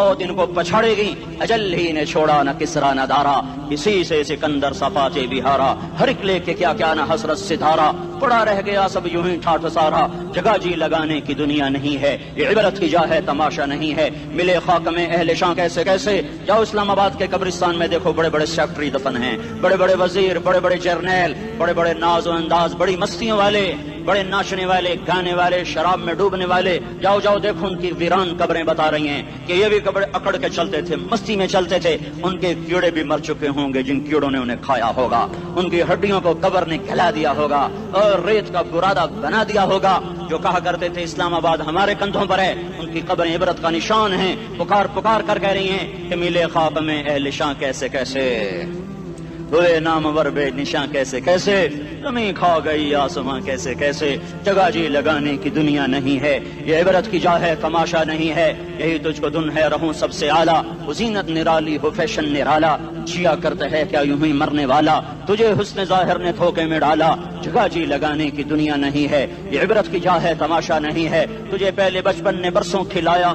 موت ان کو پچھاڑے گی، اجل ہی نے چھوڑا نہ کسرا نہ دارا، اسی سے سکندر صفاتے بہارا، ہر ایک لے کے کیا کیا نہ حسرت ستارہ، پڑا رہ گیا سب یوں ہی ٹھاٹھ سارا، جگہ جی لگانے کی دنیا نہیں ہے، یہ عبرت کی جا ہے تماشا نہیں ہے، ملے خاک میں اہل شاں کیسے کیسے، جاؤ اسلام آباد کے قبرستان میں دیکھو بڑے بڑے سیکٹری دفن ہیں، بڑے بڑے وزیر، بڑے بڑے جرنیل، بڑے بڑے ناز و انداز، بڑی مستیوں والے، بڑے ناچنے والے، گانے والے، شراب میں ڈوبنے والے، جاؤ جاؤ دیکھو ان کی ویران قبریں بتا رہی ہیں کہ یہ بھی قبر اکڑ کے چلتے تھے، مستی میں چلتے تھے، ان کے کیڑے بھی مر چکے ہوں گے جن کیڑوں نے انہیں کھایا ہوگا، ان کی ہڈیوں کو قبر نے کھلا دیا ہوگا اور ریت کا برادہ بنا دیا ہوگا۔ جو کہا کرتے تھے اسلام آباد ہمارے کندھوں پر ہے، ان کی قبریں عبرت کا نشان ہیں، پکار پکار کر کہہ رہی ہیں کہ ملے خاک میں اہل شاں کیسے کیسے، ہوئے نامور بے نشاں کیسے کیسے، زمین کھا گئی آسماں کیسے کیسے، جگہ جی لگانے کی دنیا نہیں ہے، یہ عبرت کی جا ہے تماشا نہیں ہے، یہی تجھ کو دن ہے رہوں سب سے اعلیٰ، زینت نرالی ہو فیشن نرالا، جیا کرتا ہے کیا یوں ہی مرنے والا، تجھے حسن ظاہر نے دھوکے میں ڈالا، جگہ جی لگانے کی دنیا نہیں ہے، یہ عبرت کی جا ہے تماشا نہیں ہے، تجھے پہلے بچپن نے برسوں کھلایا،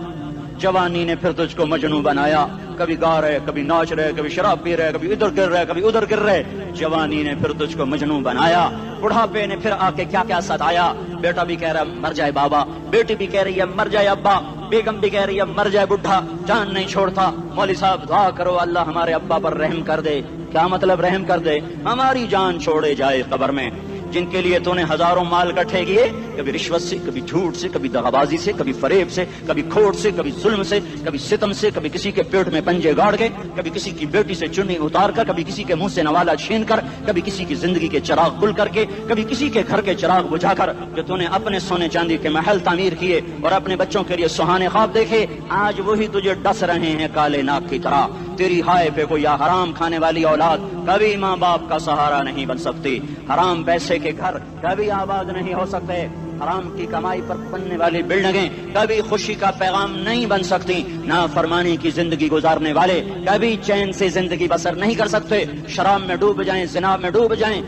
جوانی نے پھر تجھ کو مجنوں بنایا، کبھی گا رہے، کبھی ناچ رہے، کبھی شراب پی رہے، کبھی ادھر گر رہے، کبھی ادھر گر رہے، جوانی نے پھر تجھ کو مجنوں بنایا، بڑھاپے نے پھر آ کے کیا کیا ستایا، بیٹا بھی کہہ رہا ہے مر جائے بابا، بیٹی بھی کہہ رہی ہے مر جائے ابا، بیگم بھی کہہ رہی ہے مر جائے بڈھا، جان نہیں چھوڑتا، مولوی صاحب دعا کرو اللہ ہمارے ابا پر رحم کر دے، کیا مطلب رحم کر دے، ہماری جان چھوڑے جائے قبر میں، جن کے لیے تو نے ہزاروں مال کٹھے کیے، کبھی رشوت سے، کبھی جھوٹ سے، کبھی دغابازی سے، کبھی فریب سے، کبھی کھوٹ سے، کبھی ظلم سے، کبھی ستم سے، کبھی کسی کے پیٹ میں پنجے گاڑ کے، کبھی کسی کی بیٹی سے چنی اتار کر، کبھی کسی کے منہ سے نوالا چھین کر، کبھی کسی کی زندگی کے چراغ گل کر کے، کبھی کسی کے گھر کے چراغ بجھا کر، جو تو نے اپنے سونے چاندی کے محل تعمیر کیے اور اپنے بچوں کے لیے سہانے خواب دیکھے، آج وہی تجھے ڈس رہے ہیں کالے ناک کی طرح، تیری ہائے پہ کوئی حرام کھانے والی اولاد کبھی ماں باپ کا سہارا نہیں بن سکتی، حرام پیسے کے گھر کبھی آباد نہیں ہو سکتے، حرام کی کمائی پر بننے والی بلڈنگیں کبھی خوشی کا پیغام نہیں بن سکتی، نافرمانی کی زندگی گزارنے والے کبھی چین سے زندگی بسر نہیں کر سکتے، شراب میں ڈوب جائیں، زنا میں ڈوب جائیں،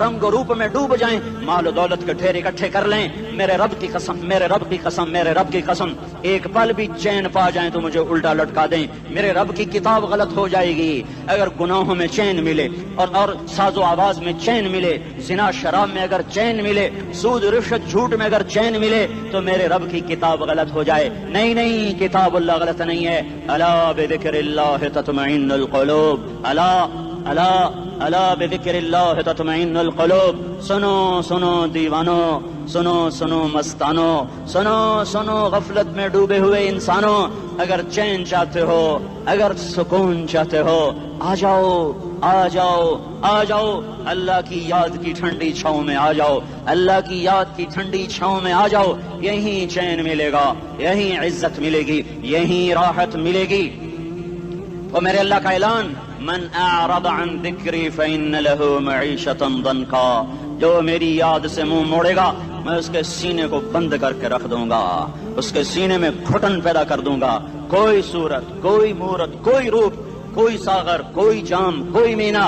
رنگ و روپ میں ڈوب جائیں، مال و دولت کے ڈھیر اکٹھے کر لیں، میرے رب کی قسم، میرے رب کی قسم، میرے رب کی قسم، ایک پل بھی چین پا جائیں تو مجھے الٹا لٹکا دیں، میرے رب کی کتاب غلط ہو جائے گی اگر گناہوں میں چین ملے اور ساز و آواز میں چین ملے، زنا شراب میں اگر چین ملے، سود رشوت جھوٹ میں اگر چین ملے تو میرے رب کی کتاب غلط ہو جائے، نہیں نہیں، کتاب اللہ غلط نہیں ہے، الا بذکر اللہ تطمئن القلوب، الا بذکر اللہ تطمئن القلوب، سنو سنو دیوانو، سنو سنو مستانو، سنو سنو غفلت میں ڈوبے ہوئے انسانوں، اگر چین چاہتے ہو، اگر سکون چاہتے ہو، آ جاؤ آ جاؤ آ جاؤ، اللہ کی یاد کی ٹھنڈی چھاؤں میں آ جاؤ، اللہ کی یاد کی ٹھنڈی چھاؤں میں آ جاؤ، یہیں چین ملے گا، یہیں عزت ملے گی، یہیں راحت ملے گی۔ اور میرے اللہ کا اعلان، من اعرض عن ذکری فإن له معیشة ضنکا، جو میری یاد سے منہ موڑے گا میں اس کے سینے کو بند کر کے رکھ دوں گا، اس کے سینے میں گھٹن پیدا کر دوں گا، کوئی صورت، کوئی مورت، کوئی روپ، کوئی ساغر، کوئی جام، کوئی مینا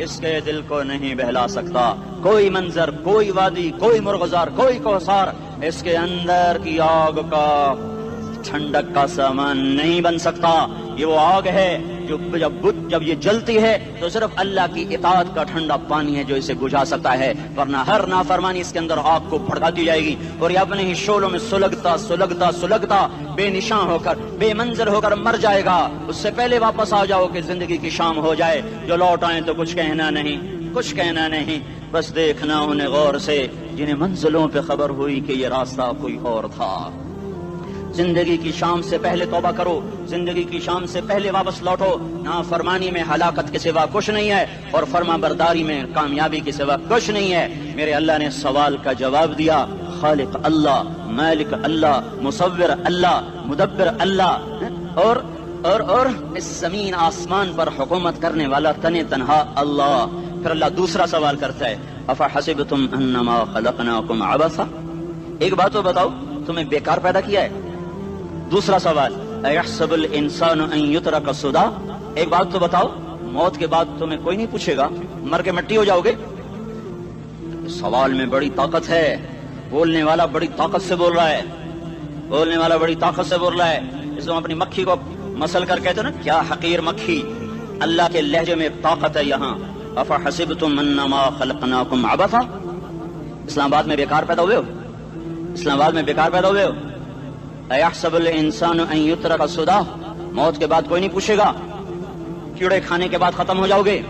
اس کے دل کو نہیں بہلا سکتا، کوئی منظر، کوئی وادی، کوئی مرغزار، کوئی کوثر اس کے اندر کی آگ کا ٹھنڈک کا سامان نہیں بن سکتا۔ یہ وہ آگ ہے جو جب یہ جلتی ہے تو صرف اللہ کی اطاعت کا ٹھنڈا پانی ہے جو اسے بجھا سکتا ہے، ورنہ ہر نافرمانی اس کے اندر آگ کو بھڑکاتی جائے گی اور یہ اپنے ہی شعلوں میں سلگتا سلگتا سلگتا بے نشاں ہو کر، بے منظر ہو کر مر جائے گا۔ اس سے پہلے واپس آ جاؤ کہ زندگی کی شام ہو جائے، جو لوٹ آئیں تو کچھ کہنا نہیں، کچھ کہنا نہیں، بس دیکھنا انہیں غور سے جنہیں منزلوں پہ خبر ہوئی کہ یہ راستہ کوئی اور تھا۔ زندگی کی شام سے پہلے توبہ کرو، زندگی کی شام سے پہلے واپس لوٹو، نافرمانی میں ہلاکت کے سوا کچھ نہیں ہے اور فرما برداری میں کامیابی کے سوا کچھ نہیں ہے۔ میرے اللہ نے سوال کا جواب دیا، خالق اللہ، مالک اللہ، مصور اللہ، مدبر اللہ، اور اس زمین آسمان پر حکومت کرنے والا تن تنہا اللہ۔ پھر اللہ دوسرا سوال کرتا ہے، افحسبتم انما خلقناکم عبثا، ایک بات تو بتاؤ تمہیں بیکار پیدا کیا ہے؟ دوسرا سوال، ایحسب الانسان ان یترک سدی، ایک بات تو بتاؤ موت کے بعد تمہیں کوئی نہیں پوچھے گا، مر کے مٹی ہو جاؤ گے؟ سوال میں بڑی طاقت ہے، بولنے والا بڑی طاقت سے بول رہا ہے، بولنے والا بڑی طاقت سے بول رہا ہے۔ اس کو اپنی مکھی کو مسل کر کہتے نا کیا حقیر مکھی، اللہ کے لہجے میں طاقت ہے یہاں. افحسبتم انما خلقناکم عبثا، اسلام آباد میں بیکار پیدا ہوئے ہو، اسلام آباد میں بیکار پیدا ہوئے ہو. ایحسب الانسان ان یترک سدی، موت کے بعد کوئی نہیں پوچھے گا، کیڑے کھانے کے بعد ختم ہو جاؤ گے.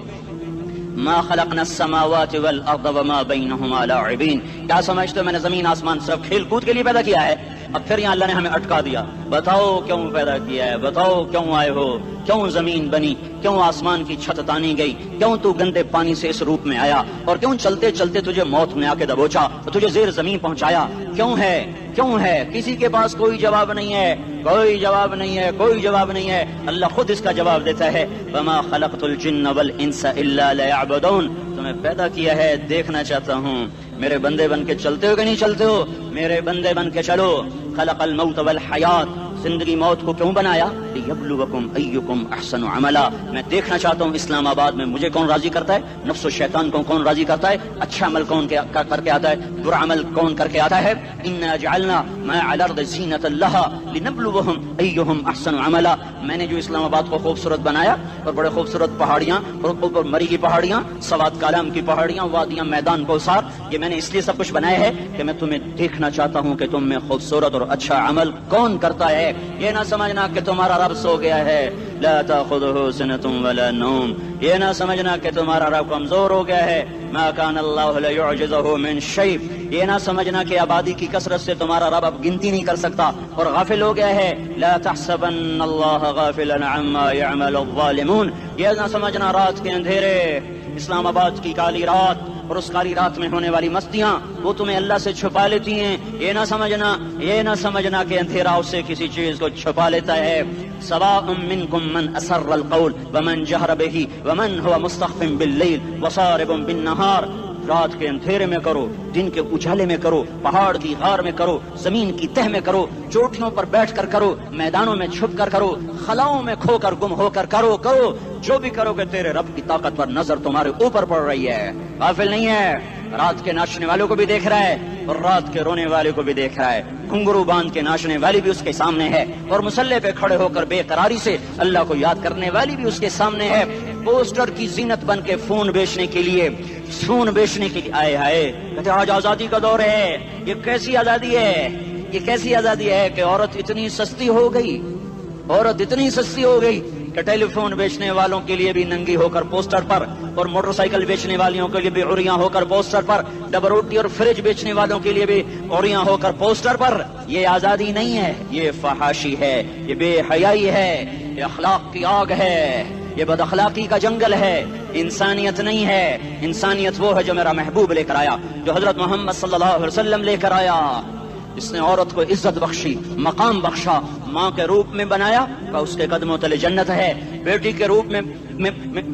ما خلقنا السماوات والارض وما بینہما لاعبین، کیا سمجھتے ہو میں نے زمین آسمان صرف کھیل کود کے لیے پیدا کیا ہے؟ اب پھر یہاں اللہ نے ہمیں اٹکا دیا، بتاؤ کیوں پیدا کیا ہے، بتاؤ کیوں آئے ہو، کیوں زمین بنی، کیوں آسمان کی چھت تانی گئی، کیوں تو گندے پانی سے اس روپ میں آیا، اور کیوں چلتے چلتے تجھے موت میں آ کے دبوچا اور تجھے زیر زمین پہنچایا، کیوں ہے کیوں ہے؟ کسی کے پاس کوئی جواب نہیں ہے، کوئی جواب نہیں ہے، کوئی جواب نہیں ہے. اللہ خود اس کا جواب دیتا ہے، وما خلقت الجن والانس الا لیعبدون، تمہیں پیدا کیا ہے دیکھنا چاہتا ہوں، میرے بندے بن کے چلتے ہو کہ نہیں چلتے ہو، میرے بندے بن کے چلو. خلق الموت والحیات، زندگی موت کو کیوں بنایا؟ لیبلوکم ایکم احسن عملا، میں دیکھنا چاہتا ہوں اسلام آباد میں مجھے کون راضی کرتا ہے، نفس و شیطان کو کون راضی کرتا ہے، اچھا عمل کون کر کے آتا ہے، برا عمل کون کر کے آتا ہے. انا جعلنا ما علی الارض زینۃ لها لنبلوہم ایہم احسن عملا، میں نے جو اسلام آباد کو خوبصورت بنایا اور بڑے خوبصورت پہاڑیاں اور اوپر مری کی پہاڑیاں، سوات کالام کی پہاڑیاں، وادیاں، میدان کوثر، یہ میں نے اس لیے سب کچھ بنایا ہے کہ میں تمہیں دیکھنا چاہتا ہوں کہ تم میں خوبصورت اور اچھا عمل کون کرتا ہے. یہ نہ سمجھنا کہ تمہارا رب سو گیا ہے، لا تاخذہ سنۃ ولا نوم، یہ نہ سمجھنا کہ تمہارا رب کمزور ہو گیا ہے، ما کان اللہ لیعجزہ من شیء، یہ نہ سمجھنا کہ آبادی کی کثرت سے تمہارا رب اب گنتی نہیں کر سکتا اور غافل ہو گیا ہے. لا تحسبن اللہ غافلا عما يعمل الظالمون، یہ نہ سمجھنا رات کے اندھیرے، اسلام آباد کی کالی رات اور اس کالی رات میں ہونے والی مستیاں وہ تمہیں اللہ سے چھپا لیتی ہیں. یہ نہ سمجھنا کہ اندھیرا اس سے کسی چیز کو چھپا لیتا ہے. سواء منکم من اسر القول ومن جہر به ومن هو مستخف باللیل وصارب بالنہار، رات کے اندھیرے میں کرو، دن کے اجالے میں کرو، پہاڑ کی غار میں کرو، زمین کی تہ میں کرو، چوٹیوں پر بیٹھ کر کرو، میدانوں میں چھپ کر کرو، خلاؤں میں کھو کر گم ہو کر کرو، جو بھی کرو کہ تیرے رب کی طاقت پر نظر تمہارے اوپر پڑ رہی ہے، غافل نہیں ہے. رات کے ناچنے والوں کو بھی دیکھ رہا ہے اور رات کے رونے والے کو بھی دیکھ رہا ہے، گھنگرو باندھ کے ناچنے والی بھی اس کے سامنے ہے اور مسلح پہ کھڑے ہو کر بے قراری سے اللہ کو یاد کرنے والی بھی اس کے سامنے ہے. پوسٹر کی زینت بن کے فون بیچنے کے لیے آئے ہائے کہتے آج آزادی کا دور ہے. یہ کیسی آزادی ہے، یہ کیسی آزادی ہے کہ عورت اتنی سستی ہو گئی کہ ٹیلی فون بیچنے والوں کے لیے بھی ننگی ہو کر پوسٹر پر اور موٹر سائیکل بیچنے والوں کے لیے بھی عریاں ہو کر پوسٹر پر، ڈبل روٹی اور فریج بیچنے والوں کے لیے بھی عریاں ہو کر پوسٹر پر. یہ آزادی نہیں ہے، یہ فحاشی ہے، یہ بے حیائی ہے، یہ اخلاق کی آگ ہے، یہ بد اخلاقی کا جنگل ہے. انسانیت نہیں ہے. انسانیت وہ ہے جو میرا محبوب لے کر آیا، جو حضرت محمد صلی اللہ علیہ وسلم لے کر آیا. اس نے عورت کو عزت بخشی، مقام بخشا، ماں کے روپ میں بنایا کہ اس کے قدموں تلے جنت ہے. بیٹی کے روپ میں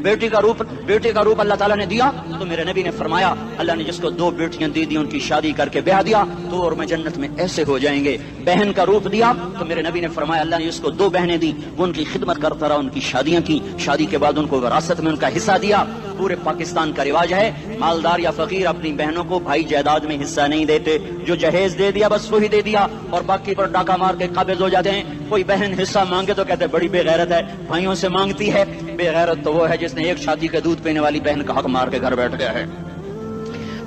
بیٹی کا روپ اللہ تعالیٰ نے دیا تو میرے نبی نے فرمایا اللہ نے جس کو 2 بیٹیاں دی ان کی شادی کر کے بیاہ دیا تو اور میں جنت میں ایسے ہو جائیں گے. بہن کا روپ دیا تو میرے نبی نے فرمایا اللہ نے جس کو 2 بہنیں دی وہ ان کی خدمت کرتا رہا، ان کی شادیاں کی، شادی کے بعد ان کو وراثت میں ان کا حصہ دیا. پورے پاکستان کا رواج ہے مالدار یا فقیر اپنی بہنوں کو بھائی جائیداد میں حصہ نہیں دیتے، جو جہیز دے دیا بس وہی دے دیا اور باقی پر ڈاکہ مار کے قابض ہو جاتے ہیں. کوئی بہن حصہ مانگے تو کہتے بڑی بے غیرت ہے، بھائیوں سے مانگتی ہے. بے غیرت تو وہ ہے جس نے ایک شادی کا دودھ پینے والی بہن کا حق مار کے گھر بیٹھ گیا ہے.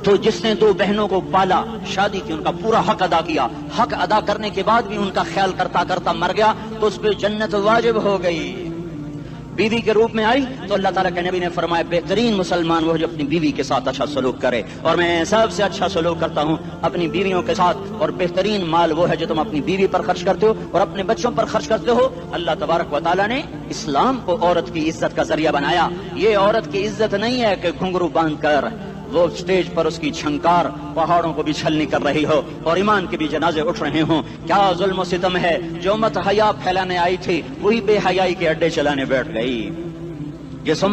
تو جس نے 2 بہنوں کو پالا، شادی کی، ان کا پورا حق ادا کیا، حق ادا کرنے کے بعد بھی ان کا خیال کرتا کرتا مر گیا تو اس پہ جنت واجب ہو گئی. بیوی کے روپ میں آئی تو اللہ تعالیٰ کے نبی نے فرمایا بہترین مسلمان وہ جو اپنی بیوی کے ساتھ اچھا سلوک کرے، اور میں سب سے اچھا سلوک کرتا ہوں اپنی بیویوں کے ساتھ. اور بہترین مال وہ ہے جو تم اپنی بیوی پر خرچ کرتے ہو اور اپنے بچوں پر خرچ کرتے ہو. اللہ تبارک و تعالیٰ نے اسلام کو عورت کی عزت کا ذریعہ بنایا. یہ عورت کی عزت نہیں ہے کہ گھنگرو باندھ کر وہ اسٹیج پر اس کی چھنکار پہاڑوں کو بھی چھلنی کر رہی ہو اور ایمان کے بھی جنازے اٹھ رہے ہوں. کیا ظلم و ستم ہے، جو مت حیا پھیلانے آئی تھی وہی بے حیائی کے اڈے چلانے بیٹھ گئی. جس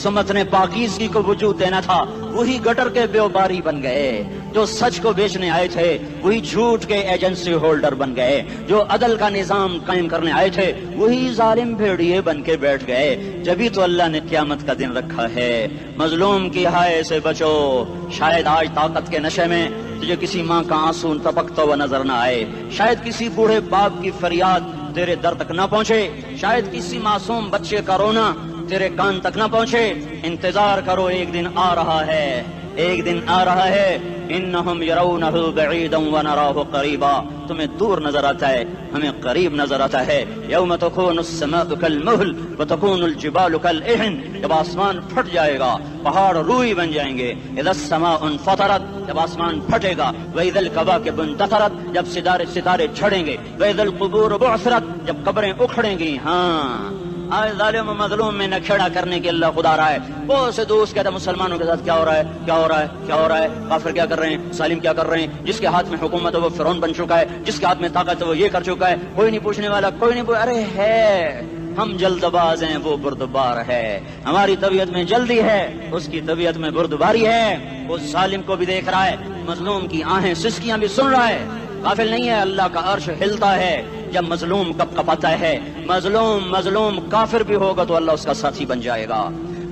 امت نے پاکیزگی کو وجود دینا تھا وہی گٹر کے بیوباری بن گئے. جو سچ کو بیچنے آئے تھے وہی جھوٹ کے ایجنسی ہولڈر بن گئے. جو عدل کا نظام قائم کرنے آئے تھے وہی ظالم بھیڑیے بن کے بیٹھ گئے. جبھی تو اللہ نے قیامت کا دن رکھا ہے. مظلوم کی ہائے سے بچو. شاید آج طاقت کے نشے میں تجھے کسی ماں کا آنسو ٹپکتا ہوا نظر نہ آئے، شاید کسی بوڑھے باپ کی فریاد تیرے در تک نہ پہنچے، شاید کسی معصوم بچے کا رونا تیرے کان تک نہ پہنچے، انتظار کرو، ایک دن آ رہا ہے، ایک دن آ رہا ہے۔ انہم یرونہ بعیدا ونراہ قریبا، تمہیں دور نظر آتا ہے، ہمیں قریب نظر آتا ہے۔ یوم تکون السماء کالمہل وتکون الجبال کالعہن، جب آسمان پھٹ جائے گا پہاڑ روئی بن جائیں گے۔ اذا السماء انفطرت، جب آسمان پھٹے گا۔ واذا الکواکب انتثرت، جب ستارے جھڑیں گے۔ واذا القبور بعثرت، جب قبریں اکھڑیں گی۔ ہاں آج ظالم و مظلوم میں نکھیڑا کرنے کے اللہ خدا رہا ہے۔ بہت سے دوست کہتے ہیں مسلمانوں کے ساتھ کیا ہو رہا ہے، کیا ہو رہا ہے، کیا ہو رہا ہے، کافر کیا کر رہے ہیں، ظالم کیا کر رہے ہیں، جس کے ہاتھ میں حکومت ہے وہ فرعون بن چکا ہے، جس کے ہاتھ میں طاقت ہے وہ یہ کر چکا ہے، کوئی نہیں پوچھنے والا، کوئی نہیں ارے ہے، ہم جلد باز ہیں، وہ بردبار ہے۔ ہماری طبیعت میں جلدی ہے، اس کی طبیعت میں بردباری ہے۔ وہ ظالم کو بھی دیکھ رہا ہے، مظلوم کی آہیں سسکیاں بھی سن رہا ہے، غافل نہیں ہے۔ اللہ کا عرش ہلتا ہے جب مظلوم کپ کپاتا ہے۔ مظلوم کافر بھی ہوگا تو اللہ اس کا ساتھی بن جائے گا۔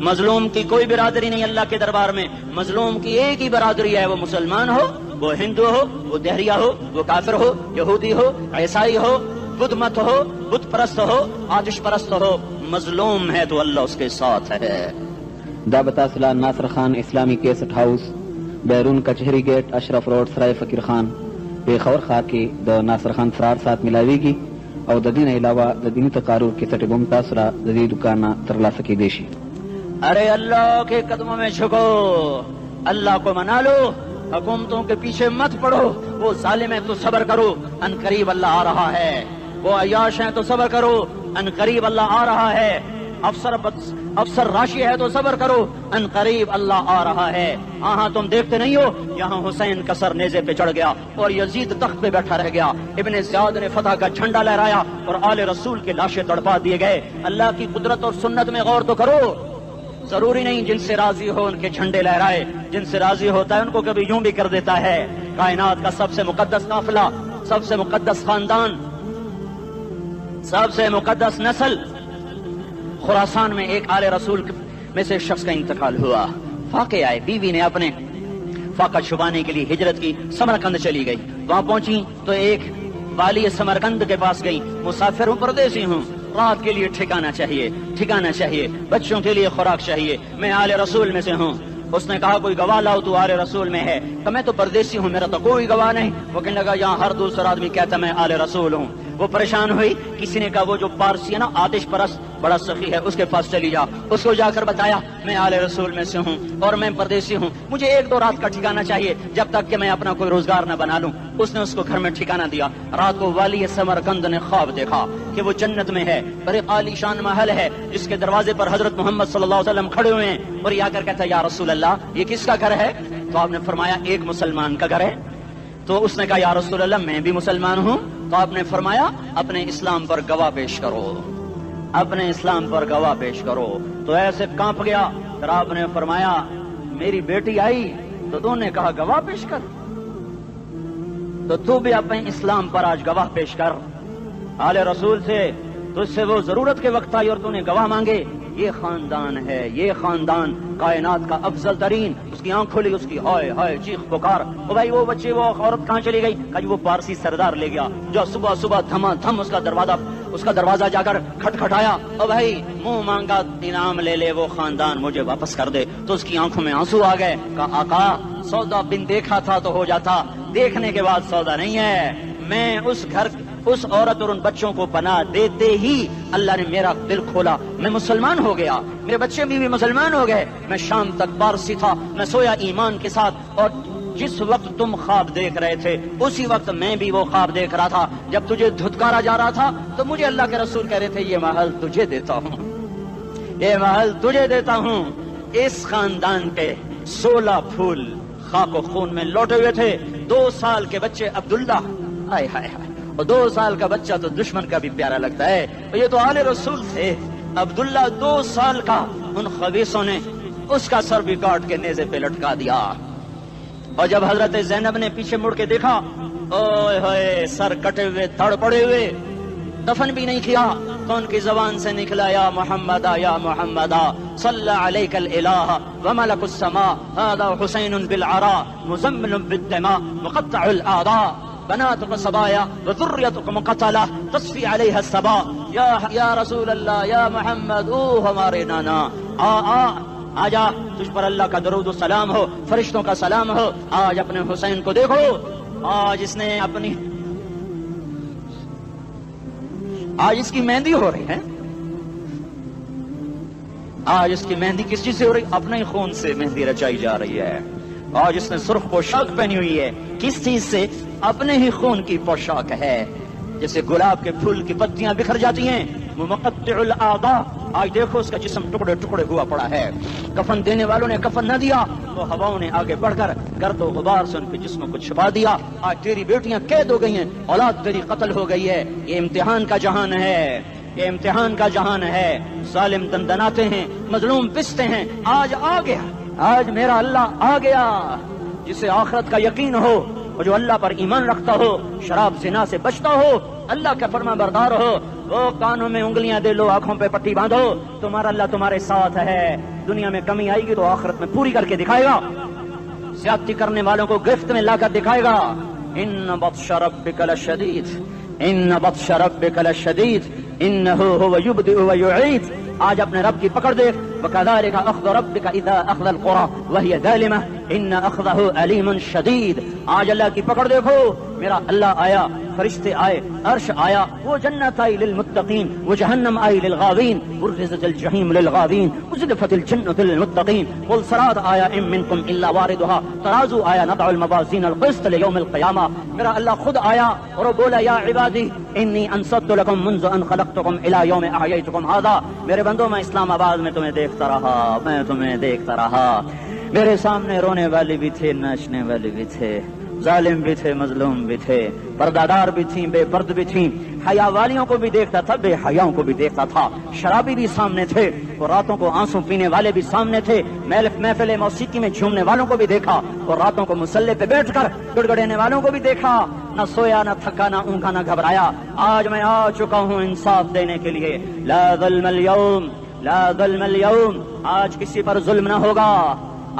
مظلوم کی کوئی برادری نہیں اللہ کے دربار میں، مظلوم کی ایک ہی برادری ہے، وہ مسلمان ہو، وہ ہندو ہو، وہ دہریہ ہو، وہ کافر ہو، یہودی ہو، عیسائی ہو، بدھ مت ہو، بت پرست ہو، آتش پرست ہو، مظلوم ہے تو اللہ اس کے ساتھ ہے۔ دعوت اصلاح ناصر خان اسلامی کیسٹ ہاؤس، بیرون کچہری گیٹ، اشرف روڈ، سرائے فقیر خان، پیښور ښار کې د ناصر خان فرار سات ملاویږي او د دې نه علاوه د دیني تقارر کیسټ بم تاسو را د دې دکان نه ترلاسه کیدی شي۔ ارے اللہ کے قدموں میں جھکو، اللہ کو منا لو، حکومتوں کے پیچھے مت پڑو۔ وہ ظالم ہے تو صبر کرو، ان قریب اللہ آ رہا ہے۔ وہ عیاش ہیں تو صبر کرو، ان قریب اللہ آ رہا ہے۔ افسر راشی ہے تو صبر کرو، ان قریب اللہ آ رہا ہے۔ ہاں تم دیکھتے نہیں ہو، یہاں حسین کا سر نیزے پہ چڑھ گیا اور یزید تخت پہ بیٹھا رہ گیا، ابن زیاد نے فتح کا جھنڈا لہرایا اور آل رسول کے لاشیں تڑپا دیے گئے۔ اللہ کی قدرت اور سنت میں غور تو کرو۔ ضروری نہیں جن سے راضی ہو ان کے جھنڈے لہرائے، جن سے راضی ہوتا ہے ان کو کبھی یوں بھی کر دیتا ہے۔ کائنات کا سب سے مقدس قافلہ، سب سے مقدس خاندان، سب سے مقدس نسل، خراسان میں ایک آل رسول میں سے شخص کا انتقال ہوا۔ فاقے آئے، بیوی نے اپنے فاقہ چھپانے کے لیے ہجرت کی، سمرقند چلی گئی۔ وہاں پہنچی تو ایک والی سمرقند کے پاس گئی، مسافر ہوں، پردیسی ہوں، رات کے لیے ٹھکانہ چاہیے، بچوں کے لیے خوراک چاہیے، میں آل رسول میں سے ہوں۔ اس نے کہا کوئی گواہ لاؤ، تو آل رسول میں ہے؟ کہ میں تو پردیسی ہوں، میرا تو کوئی گواہ نہیں۔ وہ کہنے لگا یہاں ہر دوسرا آدمی کہتا میں آل رسول ہوں۔ وہ پریشان ہوئی، کسی نے کہا وہ جو پارسی ہے نا آتش پرست بڑا سخی ہے، اس کے پاس چلی جا۔ اس کو جا کر بتایا میں آل رسول میں سے ہوں اور میں پردیسی ہوں، مجھے 1-2 رات کا ٹھکانہ چاہیے جب تک کہ میں اپنا کوئی روزگار نہ بنا لوں۔ اس نے اس کو گھر میں ٹھکانہ دیا۔ رات کو والی سمرقند نے خواب دیکھا کہ وہ جنت میں ہے، بڑے عالی شان محل ہے جس کے دروازے پر حضرت محمد صلی اللہ علیہ وسلم کھڑے ہوئے ہیں، اور یہ آ کر کہتا ہے یا رسول اللہ یہ کس کا گھر ہے؟ تو آپ نے فرمایا ایک مسلمان کا گھر ہے۔ تو اس نے کہا یا رسول اللہ میں بھی مسلمان ہوں۔ تو آپ نے فرمایا اپنے اسلام پر گواہ پیش کرو، اپنے اسلام پر گواہ پیش کرو۔ تو ایسے کانپ گیا، پھر آپ نے فرمایا میری بیٹی آئی تو تو نے کہا گواہ پیش کر، تو تو بھی اپنے اسلام پر آج گواہ پیش کر۔ آل رسول سے تو اس سے وہ ضرورت کے وقت آئی اور تو نے گواہ مانگے۔ یہ خاندان ہے، یہ خاندان کائنات کا افضل ترین۔ اس کی آنکھ کھلی، اس کی ہائے ہائے چیخ پکار، او بھائی وہ بچے وہ عورت کہاں چلی گئی؟ کہ وہ پارسی سردار لے گیا جو صبح صبح دھما دھم اس کا دروازہ جا کر کھٹکھٹایا، او بھائی منہ مانگا انعام لے لے وہ خاندان مجھے واپس کر دے۔ تو اس کی آنکھوں میں آنسو آ گئے۔ کہا آقا سودا بن دیکھا تھا تو ہو جاتا، دیکھنے کے بعد سودا نہیں ہے۔ میں اس عورت اور ان بچوں کو پناہ دیتے ہی اللہ نے میرا دل کھولا، میں مسلمان ہو گیا، میرے بچے بھی مسلمان ہو گئے۔ میں شام تک پارسی تھا، میں سویا ایمان کے ساتھ، اور جس وقت تم خواب دیکھ رہے تھے اسی وقت میں بھی وہ خواب دیکھ رہا تھا۔ جب تجھے دھتکارا جا رہا تھا تو مجھے اللہ کے رسول کہہ رہے تھے یہ محل تجھے دیتا ہوں، یہ محل تجھے دیتا ہوں۔ اس خاندان کے 16 پھول خاک و خون میں لوٹے ہوئے تھے۔ 2 سال کے بچے عبداللہ، ہائے ہائے ہائے، اور 2 سال کا بچہ تو دشمن کا بھی پیارا لگتا ہے، یہ تو آل رسول تھے۔ عبداللہ 2 سال کا، ان خبیثوں نے اس کا سر بھی کاٹ کے نیزے پہ لٹکا دیا۔ اور جب حضرت زینب نے پیچھے مڑ کے دیکھا، اوئے ہوئے سر کٹے ہوئے، تھڑ پڑے ہوئے، دفن بھی نہیں کیا، تو ان کی زبان سے نکلا یا محمد یا محمد صلی علیک الالہ وملک السماء هذا حسین بالعراء مزمل بالدماء مقطع الاعضاء۔ بناتك صبايا وذريتك مقتلة تصفي عليها الصبا یا رسول اللہ یا محمد او ہمارے نانا آجا تجھ پر اللہ کا درود و سلام ہو، فرشتوں کا سلام ہو. آج اپنے حسین کو دیکھو، آج اس نے آج اس کی مہندی ہو رہی ہے. آج اس کی مہندی کس چیز سے ہو رہی؟ اپنے خون سے مہندی رچائی جا رہی ہے. آج اس نے سرخ پوشاک پہنی ہوئی ہے، کس چیز سے؟ اپنے ہی خون کی پوشاک ہے. جیسے گلاب کے پھول کی پتیاں بکھر جاتی ہیں، وہ مقطع الاعضاء. آج دیکھو اس کا جسم ٹکڑے ٹکڑے ہوا پڑا ہے. کفن دینے والوں نے کفن نہ دیا تو ہواؤں نے آگے بڑھ کر گرد و غبار سے ان کے جسموں کو چھپا دیا. آج تیری بیٹیاں قید ہو گئی ہیں، اولاد تیری قتل ہو گئی ہے. یہ امتحان کا جہان ہے، یہ امتحان کا جہان ہے. ظالم دندناتے ہیں، مظلوم پستے ہیں. آج آ گیا، آج میرا اللہ آ گیا. جسے آخرت کا یقین ہو اور جو اللہ پر ایمان رکھتا ہو، شراب زنا سے بچتا ہو، اللہ کا فرما بردار ہو، وہ کانوں میں انگلیاں دے لو، آنکھوں پہ پٹی باندھو، تمہارا اللہ تمہارے ساتھ ہے. دنیا میں کمی آئے گی تو آخرت میں پوری کر کے دکھائے گا. زیادتی کرنے والوں کو گرفت میں لا کر دکھائے گا. ان بطش ربک لشدید، ان بطش ربک لشدید انہ هو یبدئ ویعید. آج اپنے رب کی پکڑ دیکھ. وکذالک اخذ ربک اذا اخذ القرى وهي ظالمة ان اخذه علیم شدید. آج اللہ کی پکڑ دیکھو. میرا اللہ آیا، فرشتے آئے، عرش آیا، وہ جنت آئی للمتقین، وہ جہنم آئی للغاوین، برزت الجحیم للغاوین، ازلفت الجنت للمتقین. والصراط آیا ان منکم الا واردها، ترازو آیا نضع الموازین القسط لیوم القیامہ. میرا اللہ خود آیا اور وہ بولا یا عبادی انی انصت لکم منذ ان خلقتکم الى یوم احییتکم هذا. میرے بندوں میں اسلام آباد میں تمہیں دیکھتا رہا، میں تمہیں دیکھتا رہا. میرے سامنے رونے والے بھی تھے، ناچنے والے بھی تھے، ظالم بھی تھے، مظلوم بھی تھے، پردادار بھی تھیں، بے پرد بھی تھیں. حیا والیوں کو بھی دیکھتا تھا، بے حیاؤں کو بھی دیکھتا تھا. شرابی بھی سامنے تھے اور راتوں کو آنسو پینے والے بھی سامنے تھے. محفل موسیقی میں جھومنے والوں کو بھی دیکھا اور راتوں کو مصلے پہ بیٹھ کر گڑگڑانے والوں کو بھی دیکھا. نہ سویا، نہ تھکا، نہ اونگا، نہ گھبرایا. آج میں آ چکا ہوں انصاف دینے کے لیے. لا ظلم اليوم، لا ظلم اليوم. آج کسی پر ظلم نہ ہوگا،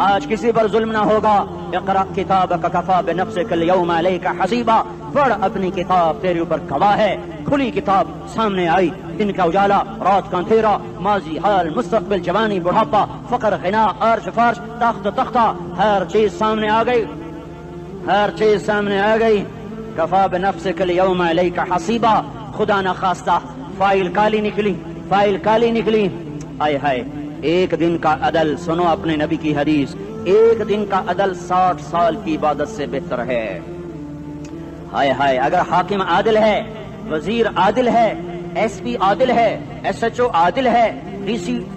آج کسی پر ظلم نہ ہوگا. اقرأ کتابک کفی بنفسک اليوم علیک حسیبا. پڑھ اپنی کتاب، تیرے اوپر گواہ ہے. کھلی کتاب سامنے آئی. دن کا اجالا، رات کا اندھیرا، ماضی، حال، مستقبل، جوانی، بڑھاپا، فقر، غنا، عرش، فرش، تخت، تختہ، ہر چیز سامنے آ گئی، ہر چیز سامنے آ گئی. کفی بنفسک اليوم علیک حسیبا. خدا نہ خواستہ فائل کالی نکلی، فائل کالی نکلی. آئے ہائے، ایک دن کا عدل. سنو اپنے نبی کی حدیث، ایک دن کا عدل 60 سال کی عبادت سے بہتر ہے. ہائے ہائے، اگر حاکم عادل ہے، وزیر عادل ہے، ایس پی عادل ہے، ایس ایچ او عادل ہے،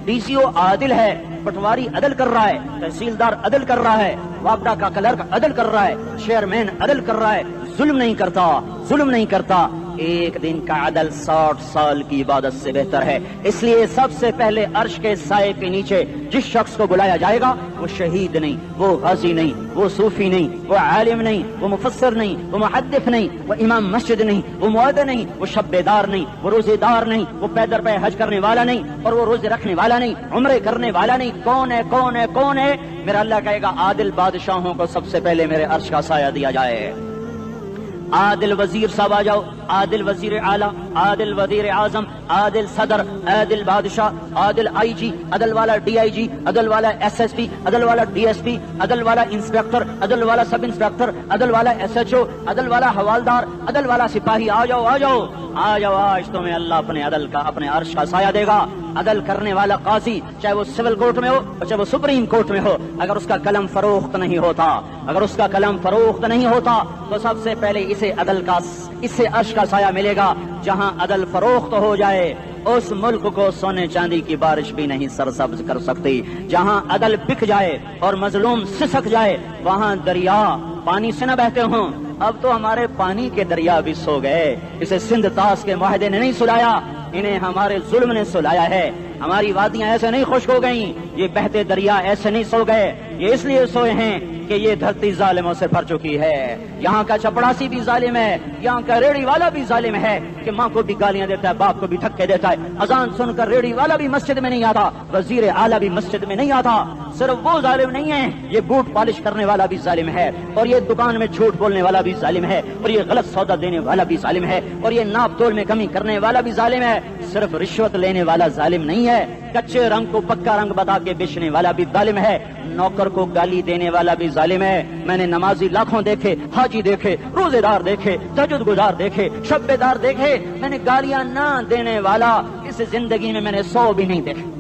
ڈی سی او عادل ہے، پٹواری عدل کر رہا ہے، تحصیلدار عدل کر رہا ہے، وابڈا کا کلرک عدل کر رہا ہے، چیئرمین عدل کر رہا ہے، ظلم نہیں کرتا، ظلم نہیں کرتا. ایک دن کا عدل 60 سال کی عبادت سے بہتر ہے. اس لیے سب سے پہلے عرش کے سائے کے نیچے جس شخص کو بلایا جائے گا وہ شہید نہیں، وہ غازی نہیں، وہ صوفی نہیں، وہ عالم نہیں، وہ مفسر نہیں، وہ محدث نہیں، وہ امام مسجد نہیں، وہ مؤذن نہیں، وہ شب دار نہیں، وہ روزے دار نہیں، وہ پیدر پہ حج کرنے والا نہیں، اور وہ روزے رکھنے والا نہیں، عمرے کرنے والا نہیں. کون ہے، کون ہے، کون ہے؟ میرا اللہ کہے گا عادل بادشاہوں کو سب سے پہلے میرے عرش کا سایہ دیا جائے. عادل وزیر صاحب آ جاؤ، عادل وزیر اعلیٰ، عادل وزیر اعظم، عادل صدر، عادل بادشاہ، عادل آئی جی، عدل والا ڈی آئی جی، عدل والا ایس ایس پی، عدل والا ڈی ایس پی، عدل والا انسپیکٹر، عدل والا سب انسپیکٹر، عدل والا ایس ایچ او، عدل والا حوالدار، عدل والا سپاہی. آ جاؤ، آ جاؤ، آ جاؤ. آج تمہیں اللہ اپنے عدل کا، اپنے عرش کا سایہ دے گا. عدل کرنے والا قاضی، چاہے وہ سول کورٹ میں ہو اور چاہے وہ سپریم کورٹ میں ہو، اگر اس کا قلم فروخت نہیں ہوتا، اگر اس کا قلم فروخت نہیں ہوتا تو سب سے پہلے اسے عدل کا، اس سے عرش کا سایہ ملے گا. جہاں عدل فروخت ہو جائے اس ملک کو سونے چاندی کی بارش بھی نہیں سرسبز کر سکتی. جہاں عدل بک جائے اور مظلوم سسک جائے وہاں دریا پانی سے نہ بہتے ہوں. اب تو ہمارے پانی کے دریا بھی سو گئے. اسے سندھ طاس کے معاہدے نے نہیں سلایا، انہیں ہمارے ظلم نے سلایا ہے. ہماری وادیاں ایسے نہیں خشک ہو گئیں، یہ بہتے دریا ایسے نہیں سو گئے. یہ اس لیے سوئے ہیں کہ یہ دھرتی ظالموں سے بھر چکی ہے. یہاں کا چپڑاسی بھی ظالم ہے، یہاں کا ریڑھی والا بھی ظالم ہے کہ ماں کو بھی گالیاں دیتا ہے، باپ کو بھی دھکے دیتا ہے. اذان سن کر ریڑھی والا بھی مسجد میں نہیں آتا، وزیر اعلیٰ بھی مسجد میں نہیں آتا. صرف وہ ظالم نہیں ہے، یہ بوٹ پالش کرنے والا بھی ظالم ہے، اور یہ دکان میں جھوٹ بولنے والا بھی ظالم ہے، اور یہ غلط سودا دینے والا بھی ظالم ہے، اور یہ ناپ تول میں کمی کرنے والا بھی ظالم ہے۔ صرف رشوت لینے والا ظالم نہیں ہے، کچے رنگ کو پکا رنگ بتا کے بیچنے والا بھی ظالم ہے، نوکر کو گالی دینے والا بھی ظالم ہے۔ میں نے نمازی لاکھوں دیکھے، حاجی دیکھے، روزے دار دیکھے، تہجد گزار دیکھے، شب بیدار دیکھے، میں نے گالیاں نہ دینے والا اس زندگی میں 100 بھی نہیں دیکھے۔